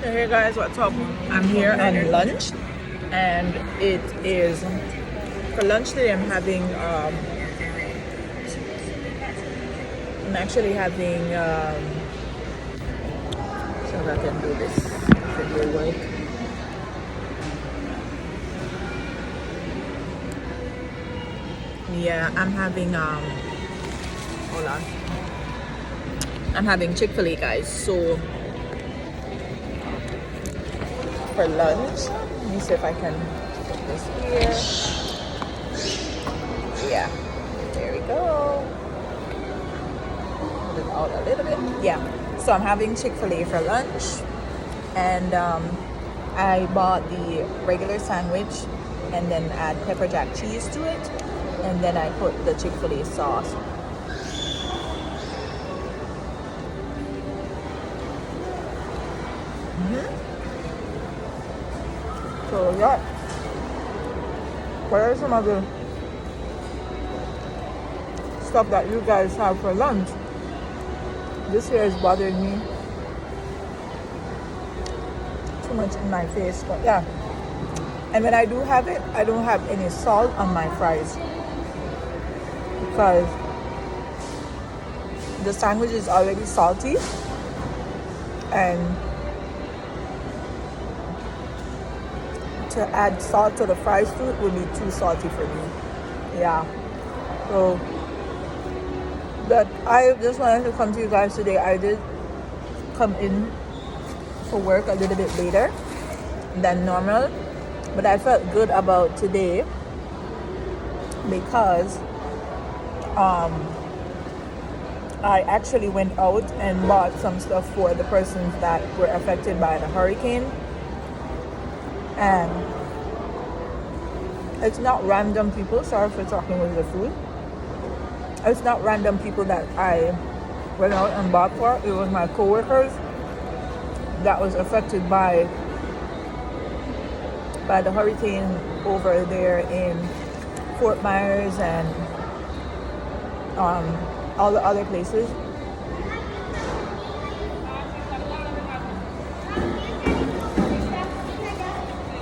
Hey guys, what's up? I'm here at lunch, and it is for lunch today. I'm actually having. So if I can do this, if it will work. Yeah, I'm having. Hold on. I'm having Chick-fil-A, guys. So for lunch, let me see if I can put this here. Yeah, there we go. Hold it out a little bit. Yeah, so I'm having Chick-fil-A for lunch, and I bought the regular sandwich and then add pepper jack cheese to it, and then I put the Chick-fil-A sauce. So yeah, what are some of the stuff that you guys have for lunch? This here is bothering me too much in my face, but yeah. And when I do have it, I don't have any salt on my fries because the sandwich is already salty, and to add salt to the fries too, it would be too salty for me. Yeah. So but I just wanted to come to you guys today. I did come in for work a little bit later than normal, but I felt good about today because I actually went out and bought some stuff for the persons that were affected by the hurricane. And it's not random people. Sorry for talking with the food. It's not random people that I went out and bought for. It was my coworkers that was affected by the hurricane over there in Fort Myers and all the other places.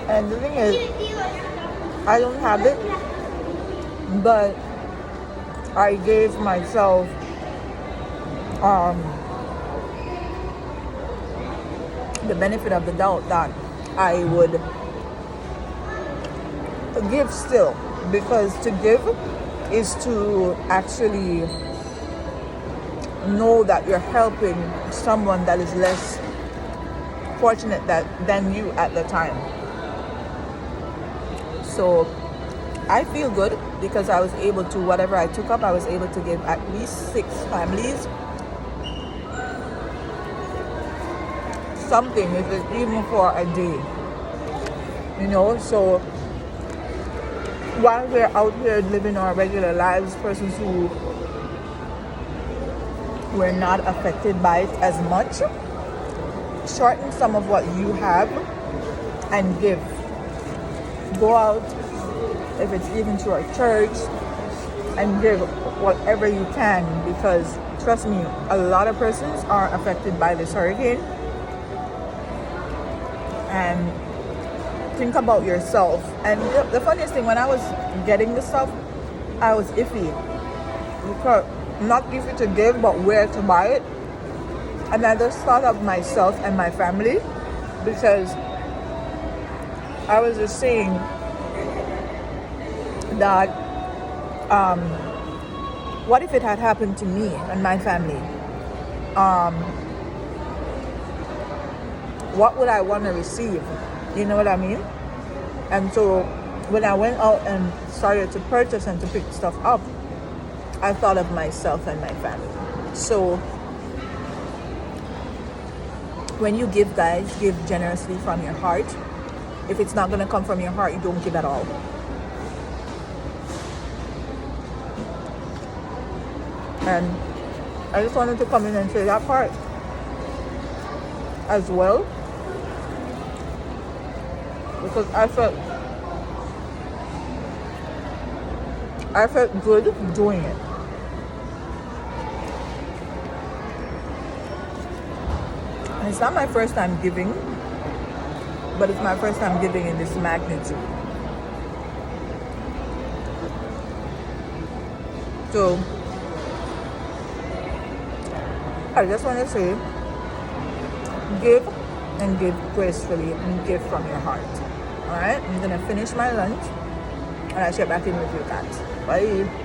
And the thing is, I don't have it, but I gave myself the benefit of the doubt that I would give still, because to give is to actually know that you're helping someone that is less fortunate than you at the time. So I feel good because I was able to, whatever I took up, I was able to give at least 6 families something, if it's even for a day. So while we're out here living our regular lives, persons who were not affected by it as much, shorten some of what you have and give. Go out, if it's even to a church, and give whatever you can, because trust me, a lot of persons are affected by this hurricane. And think about yourself. And the funniest thing, when I was getting the stuff, I was iffy, because not iffy to give, but where to buy it. And I just thought of myself and my family, because I was just saying that what if it had happened to me and my family? What would I want to receive? You know what I mean? And so when I went out and started to purchase and to pick stuff up, I thought of myself and my family. So when you give, guys, give generously from your heart. If it's not going to come from your heart, you don't give at all. And I just wanted to come in and say that part as well, because I felt good doing it. And it's not my first time giving. but it's my first time giving in this magnitude. So I just want to say, give and give gracefully and give from your heart. All right, I'm gonna finish my lunch and I'll check back in with you guys. Bye.